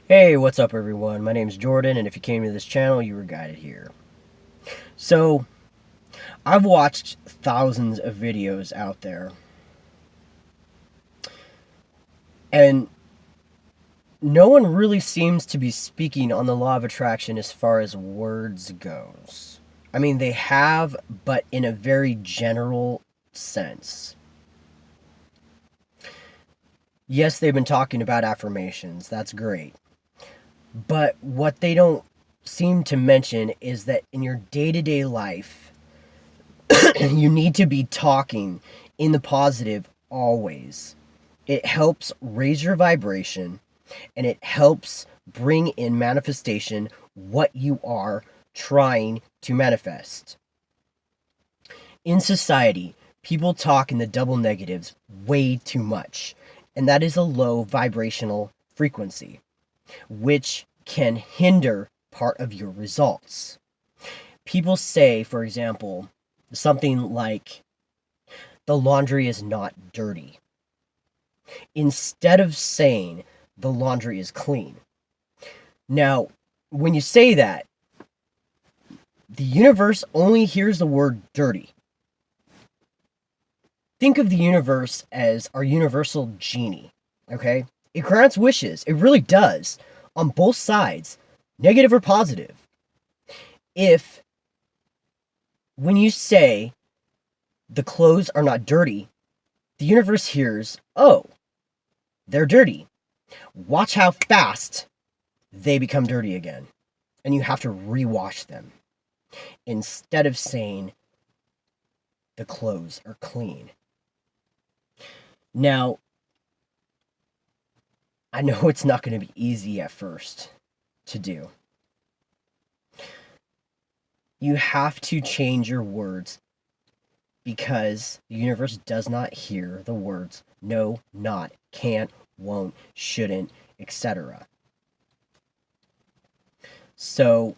Hey, what's up everyone? My name's Jordan, and if you came to this channel, you were guided here. So, I've watched thousands of videos out there, and no one really seems to be speaking on the law of attraction as far as words goes. I mean, they have, but in a very general sense. Yes, they've been talking about affirmations. That's great. But what they don't seem to mention is that in your day-to-day life, you need to be talking in the positive always. It helps raise your vibration and it helps bring in manifestation what you are trying to manifest. In society, people talk in the double negatives way too much, and that is a low vibrational frequency, which can hinder part of your results. People say, for example, something like, the laundry is not dirty, instead of saying the laundry is clean. Now, when you say that, the universe only hears the word dirty. Think of the universe as our universal genie, okay? It grants wishes. It really does, on both sides, negative or positive. If, when you say the clothes are not dirty, the universe hears, oh, they're dirty. Watch how fast they become dirty again. And you have to rewash them. Instead of saying the clothes are clean. Now, I know it's not going to be easy at first to do. You have to change your words because the universe does not hear the words no, not, can't, won't, shouldn't, etc. So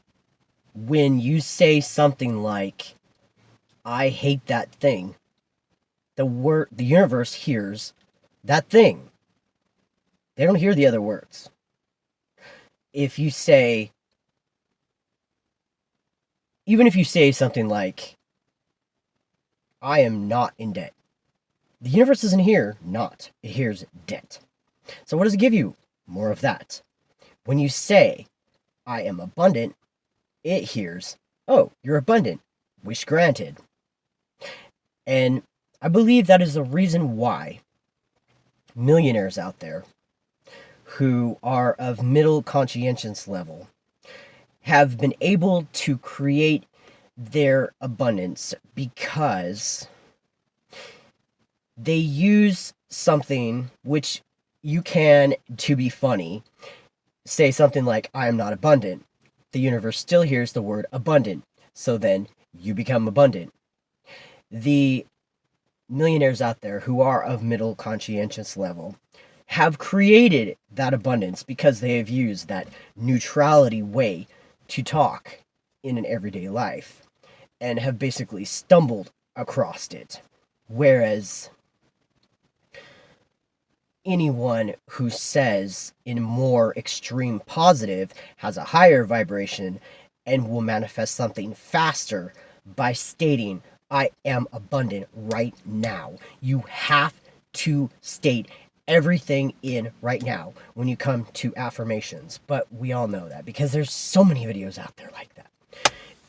when you say something like, I hate that thing, the universe hears that thing. They don't hear the other words. If you say, even if you say something like, I am not in debt, the universe doesn't hear not, it hears debt. So what does it give you? More of that. When you say, I am abundant, it hears, oh, you're abundant, wish granted. And I believe that is the reason why millionaires out there who are of middle conscientious level have been able to create their abundance, because they use something which you can, to be funny, say something like, I am not abundant. The universe still hears the word abundant. So then you become abundant. The millionaires out there who are of middle conscientious level have created that abundance because they have used that neutrality way to talk in an everyday life and have basically stumbled across it. Whereas anyone who says in more extreme positive has a higher vibration and will manifest something faster by stating, I am abundant right now. You have to state everything in right now when you come to affirmations. But we all know that because there's so many videos out there like that.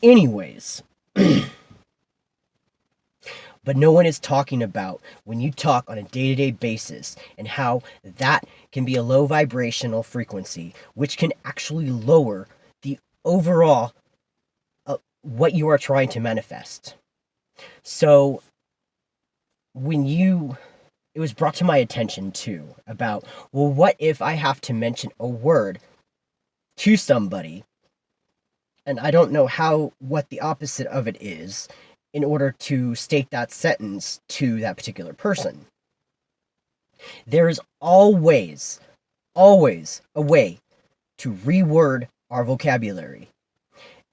Anyways, but no one is talking about when you talk on a day-to-day basis and how that can be a low vibrational frequency, which can actually lower the overall what you are trying to manifest. So it was brought to my attention too about, well, what if I have to mention a word to somebody and I don't know what the opposite of it is in order to state that sentence to that particular person. There is always a way to reword our vocabulary.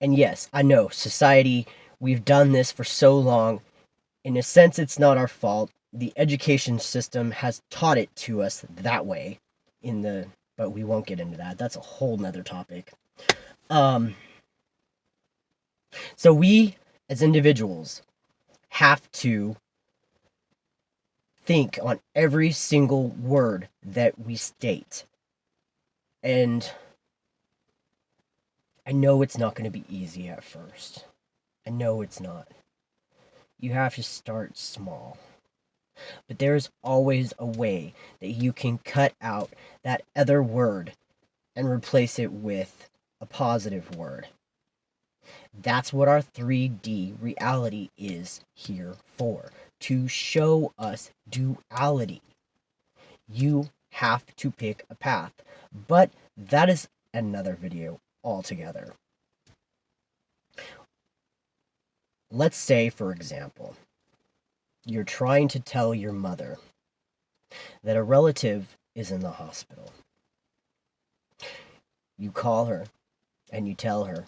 And yes, I know, society, we've done this for so long. In a sense, it's not our fault. The education system has taught it to us that way in the but we won't get into that. That's a whole nother topic. So we, as individuals, have to think on every single word that we state. And I know it's not going to be easy at first. I know it's not. You have to start small. But there's always a way that you can cut out that other word and replace it with a positive word. That's what our 3D reality is here for, to show us duality. You have to pick a path, but that is another video altogether. Let's say, for example, you're trying to tell your mother that a relative is in the hospital. You call her and you tell her,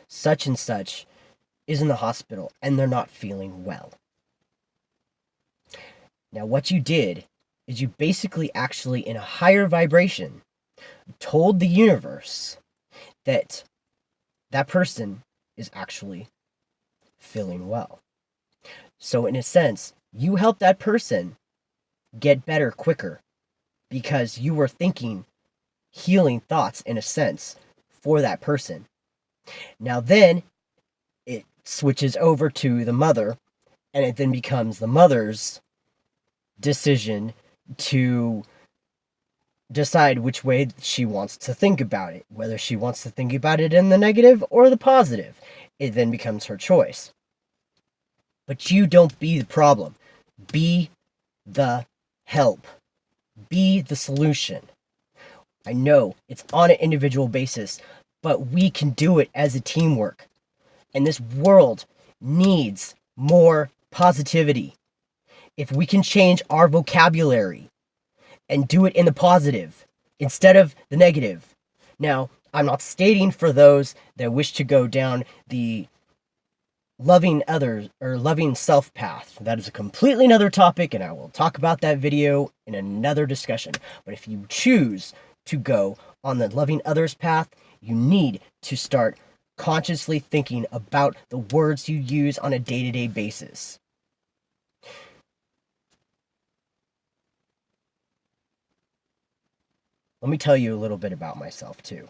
such and such is in the hospital and they're not feeling well. Now, what you did is you basically actually, in a higher vibration, told the universe that that person is actually feeling well. So in a sense, you help that person get better quicker because you were thinking healing thoughts, in a sense, for that person. Now then, it switches over to the mother, and it then becomes the mother's decision to decide which way she wants to think about it, whether she wants to think about it in the negative or the positive. It then becomes her choice. But you don't be the problem. Be the help. Be the solution. I know it's on an individual basis, but we can do it as a teamwork. And this world needs more positivity. If we can change our vocabulary and do it in the positive instead of the negative. Now, I'm not stating for those that wish to go down the loving others or loving self path. That is a completely another topic, and I will talk about that video in another discussion. But if you choose to go on the loving others path, you need to start consciously thinking about the words you use on a day-to-day basis. Let me tell you a little bit about myself too.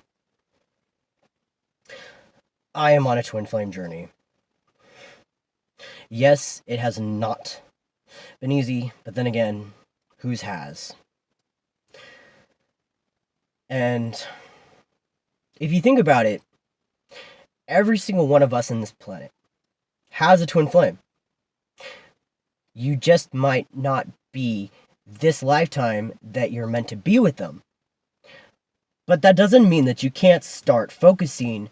I am on a twin flame journey. Yes, it has not been easy, but then again, whose has? And if you think about it, every single one of us on this planet has a twin flame. You just might not be this lifetime that you're meant to be with them. But that doesn't mean that you can't start focusing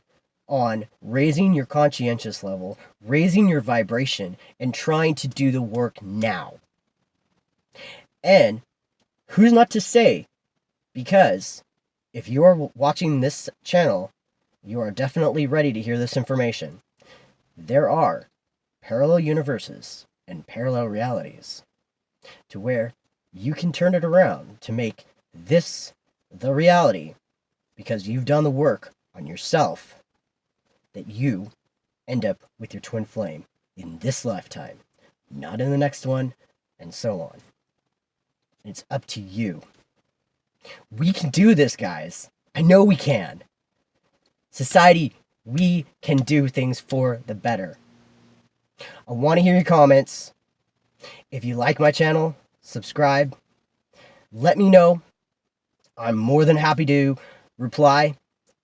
on raising your conscientious level, raising your vibration, and trying to do the work now. And who's not to say? Because if you are watching this channel, you are definitely ready to hear this information. There are parallel universes and parallel realities to where you can turn it around to make this the reality because you've done the work on yourself, that you end up with your twin flame in this lifetime, not in the next one, and so on. It's up to you. We can do this, guys. I know we can. Society, we can do things for the better. I want to hear your comments. If you like my channel, subscribe. Let me know. I'm more than happy to reply.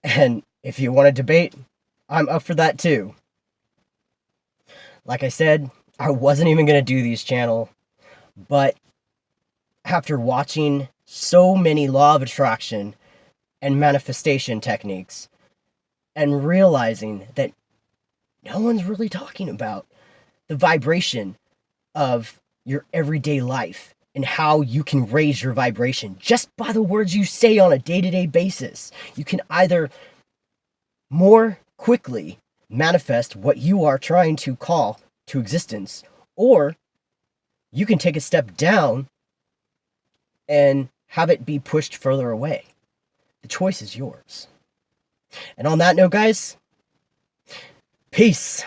And if you want to debate, I'm up for that too. Like I said, I wasn't even going to do these channel, but after watching so many law of attraction and manifestation techniques and realizing that no one's really talking about the vibration of your everyday life and how you can raise your vibration just by the words you say on a day-to-day basis. You can either more quickly manifest what you are trying to call to existence, or you can take a step down and have it be pushed further away. The choice is yours. And on that note, guys, peace.